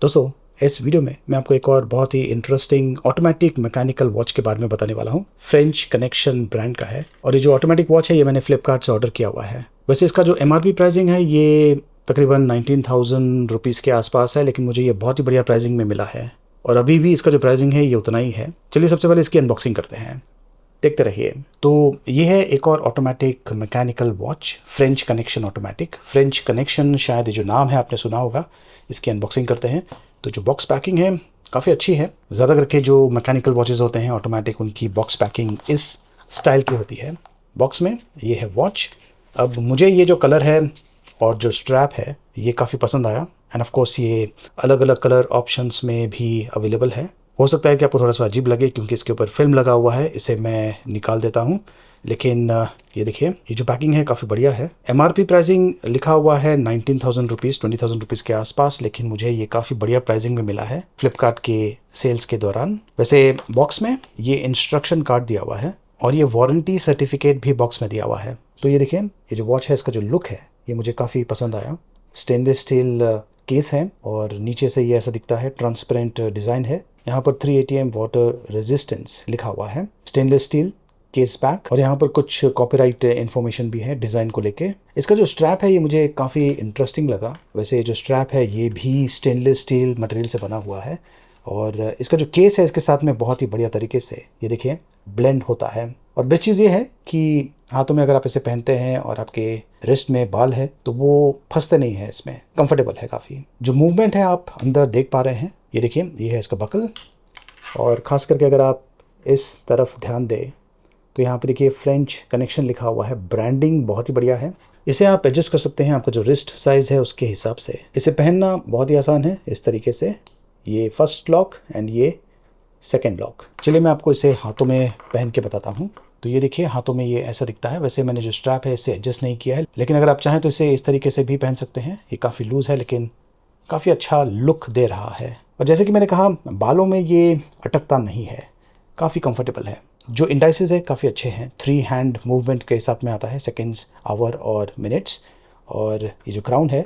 दोस्तों, इस वीडियो में मैं आपको एक और बहुत ही इंटरेस्टिंग ऑटोमेटिक मैकेनिकल वॉच के बारे में बताने वाला हूँ। फ्रेंच कनेक्शन ब्रांड का है और ये जो ऑटोमेटिक वॉच है ये मैंने फ्लिपकार्ट से ऑर्डर किया हुआ है। वैसे इसका जो MRP प्राइसिंग है ये तकरीबन 19,000 रुपीज़ के आसपास है, लेकिन मुझे ये बहुत ही बढ़िया प्राइसिंग में मिला है और अभी भी इसका जो प्राइसिंग है ये उतना ही है। चलिए सबसे पहले इसकी अनबॉक्सिंग करते हैं, देखते रहिए। तो ये है एक और automatic mechanical watch, French connection automatic. French connection शायद ये जो नाम है आपने सुना होगा। इसकी अनबॉक्सिंग करते हैं। तो जो बॉक्स पैकिंग है काफ़ी अच्छी है। ज़्यादा करके जो मैकेनिकल वॉचेस होते हैं ऑटोमेटिक, उनकी बॉक्स पैकिंग इस स्टाइल की होती है। बॉक्स में ये है वॉच। अब मुझे ये जो कलर है और जो स्ट्रैप है ये काफ़ी पसंद आया एंड ऑफ कोर्स ये अलग अलग कलर ऑप्शंस में भी अवेलेबल है। हो सकता है कि आपको थोड़ा सा अजीब लगे क्योंकि इसके ऊपर फिल्म लगा हुआ है, इसे मैं निकाल देता हूँ। लेकिन ये देखिए, ये जो पैकिंग है काफ़ी बढ़िया है। MRP प्राइसिंग लिखा हुआ है 19,000 रुपीज़, 20,000 रुपीज़ के आसपास, लेकिन मुझे ये काफ़ी बढ़िया प्राइसिंग में मिला है फ्लिपकार्ट के सेल्स के दौरान। वैसे बॉक्स में ये इंस्ट्रक्शन कार्ड दिया हुआ है और ये वारंटी सर्टिफिकेट भी बॉक्स में दिया हुआ है। तो ये देखिए, ये जो वॉच है इसका जो लुक है ये मुझे काफ़ी पसंद आया। स्टेनलेस स्टील केस है और नीचे से ये ऐसा दिखता है, ट्रांसपेरेंट डिज़ाइन है। यहाँ पर 3 ATM वाटर रेजिस्टेंस लिखा हुआ है, स्टेनलेस स्टील केस बैक, और यहाँ पर कुछ कॉपीराइट इन्फॉर्मेशन भी है डिज़ाइन को लेके। इसका जो स्ट्रैप है ये मुझे काफ़ी इंटरेस्टिंग लगा। वैसे जो स्ट्रैप है ये भी स्टेनलेस स्टील मटेरियल से बना हुआ है और इसका जो केस है इसके साथ में बहुत ही बढ़िया तरीके से ये देखिए ब्लेंड होता है। और बेस्ट चीज़ ये है कि हाथों में अगर आप इसे पहनते हैं और आपके रिस्ट में बाल है तो वो फंसते नहीं है, इसमें कंफर्टेबल है काफ़ी। जो मूवमेंट है आप अंदर देख पा रहे हैं, ये देखिए ये है इसका बकल। और ख़ास करके अगर आप इस तरफ ध्यान दें तो यहाँ पे देखिए फ्रेंच कनेक्शन लिखा हुआ है। ब्रांडिंग बहुत ही बढ़िया है। इसे आप एडजस्ट कर सकते हैं आपका जो रिस्ट साइज़ है उसके हिसाब से। इसे पहनना बहुत ही आसान है इस तरीके से, ये फर्स्ट लॉक एंड ये सेकेंड लॉक। चलिए मैं आपको इसे हाथों में पहन के बताता हूँ। तो ये देखिए हाथों में ये ऐसा दिखता है। वैसे मैंने जो स्ट्रैप है इसे एडजस्ट नहीं किया है, लेकिन अगर आप चाहें तो इसे इस तरीके से भी पहन सकते हैं। ये काफ़ी लूज़ है लेकिन काफ़ी अच्छा लुक दे रहा है। और जैसे कि मैंने कहा, बालों में ये अटकता नहीं है, काफ़ी कंफर्टेबल है। जो इंडाइसेस है काफ़ी अच्छे हैं। 3 हैंड मूवमेंट के साथ में आता है, सेकेंड्स, आवर और मिनट्स। और ये जो क्राउन है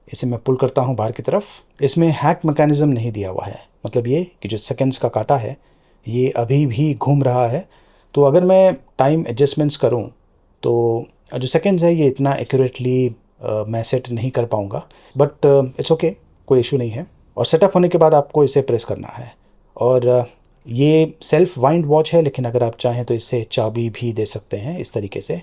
इसे मैं पुल करता हूँ बाहर की तरफ। इसमें हैक मैकेनिज़्म नहीं दिया हुआ है, मतलब ये कि जो सेकेंड्स का कांटा है ये अभी भी घूम रहा है। तो अगर मैं टाइम एडजस्टमेंट्स करूँ तो जो सेकेंड्स है ये इतना एक्यूरेटली मैं सेट नहीं कर पाऊँगा, बट इट्स ओके, कोई इशू नहीं है। और सेटअप होने के बाद आपको इसे प्रेस करना है। और ये सेल्फ वाइंड वॉच है, लेकिन अगर आप चाहें तो इससे चाबी भी दे सकते हैं इस तरीके से।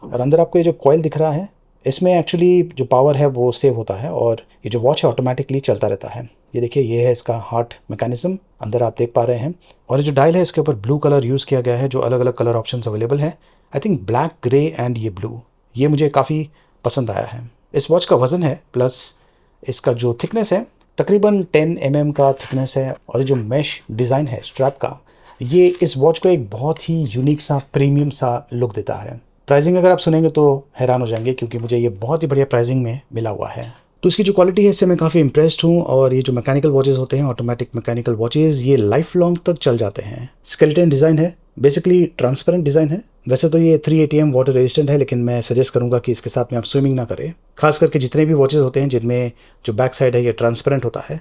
और अंदर आपको ये जो कॉइल दिख रहा है इसमें एक्चुअली जो पावर है वो सेव होता है और ये जो वॉच है ऑटोमेटिकली चलता रहता है। ये देखिए, ये है इसका हार्ट मैकेनिज्म, अंदर आप देख पा रहे हैं। और ये जो डायल है इसके ऊपर ब्लू कलर यूज़ किया गया है। जो अलग अलग कलर ऑप्शंस अवेलेबल है, I think black, grey and ये ब्लू, ये मुझे काफ़ी पसंद आया है। इस वॉच का वज़न है प्लस इसका जो थिकनेस है तकरीबन 10 mm का थिकनेस है। और ये जो मैश डिज़ाइन है स्ट्रैप का, ये इस वॉच को एक बहुत ही यूनिक सा प्रीमियम सा लुक देता है। प्राइसिंग अगर आप सुनेंगे तो हैरान हो जाएंगे क्योंकि मुझे ये बहुत ही बढ़िया प्राइसिंग में मिला हुआ है। तो इसकी जो क्वालिटी है इससे मैं काफ़ी इम्प्रेस्ड हूँ। और ये जो मैकेनिकल वॉचेस होते हैं, ऑटोमेटिक मैकेनिकल वॉचेस, ये लाइफ लॉन्ग तक चल जाते हैं। स्केलेटन डिज़ाइन है, बेसिकली ट्रांसपेरेंट डिज़ाइन है। वैसे तो ये 3 ATM वाटर रेजिस्टेंट है, लेकिन मैं सजेस्ट करूंगा कि इसके साथ में आप स्विमिंग ना करें। खास करके जितने भी वॉचेस होते हैं जिनमें जो बैक साइड है ये ट्रांसपेरेंट होता है,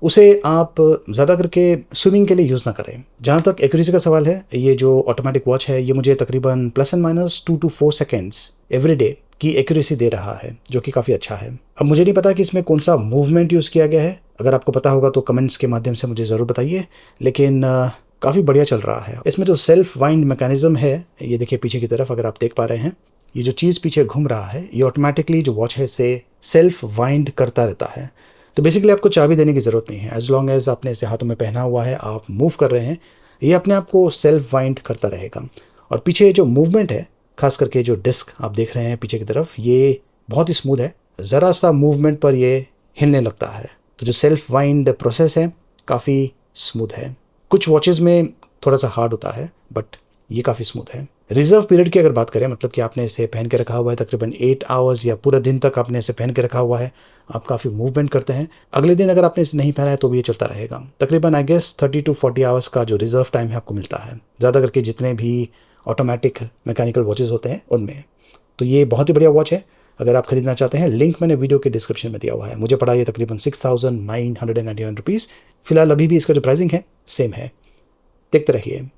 उसे आप ज़्यादा करके स्विमिंग के लिए यूज़ ना करें। जहाँ तक एक्यूरेसी का सवाल है, ये जो ऑटोमेटिक वॉच है ये मुझे तकरीबन +&- 2 to 4 सेकेंड्स एवरी डे की एक्यूरेसी दे रहा है, जो कि काफ़ी अच्छा है। अब मुझे नहीं पता कि इसमें कौन सा मूवमेंट यूज़ किया गया है। अगर आपको पता होगा तो कमेंट्स के माध्यम से मुझे ज़रूर बताइए, लेकिन काफ़ी बढ़िया चल रहा है। इसमें जो सेल्फ वाइंड मैकेनिज्म है, ये देखिए पीछे की तरफ अगर आप देख पा रहे हैं, ये जो चीज़ पीछे घूम रहा है ये ऑटोमेटिकली जो वॉच है इसे सेल्फ वाइंड करता रहता है। तो बेसिकली आपको चाबी देने की ज़रूरत नहीं है। एज लॉन्ग एज आपने इसे हाथों में पहना हुआ है, आप मूव कर रहे हैं, ये अपने आप को सेल्फ वाइंड करता रहेगा। और पीछे जो मूवमेंट है, खास करके जो डिस्क आप देख रहे हैं पीछे की तरफ, ये बहुत ही स्मूथ है। ज़रा सा मूवमेंट पर ये हिलने लगता है। तो जो सेल्फ वाइंड प्रोसेस है काफ़ी स्मूथ है। कुछ वॉचेज़ में थोड़ा सा हार्ड होता है, बट ये काफ़ी स्मूथ है। रिजर्व पीरियड की अगर बात करें, मतलब कि आपने इसे पहन के रखा हुआ है तकरीबन 8 आवर्स या पूरा दिन तक आपने इसे पहन के रखा हुआ है, आप काफ़ी मूवमेंट करते हैं, अगले दिन अगर आपने इसे नहीं पहना है तो भी ये चलता रहेगा। तकरीबन आई गेस 30 to 40 आवर्स का जो रिजर्व टाइम है आपको मिलता है, ज़्यादा करके जितने भी ऑटोमेटिक मैकेनिकल वॉचेज़ होते हैं उनमें। तो ये बहुत ही बढ़िया वॉच है। अगर आप खरीदना चाहते हैं, लिंक मैंने वीडियो के डिस्क्रिप्शन में दिया हुआ है। मुझे पड़ा ये तकरीबन 6,999 रुपीज़। फिलहाल अभी भी इसका जो प्राइसिंग है सेम है। देखते रहिए।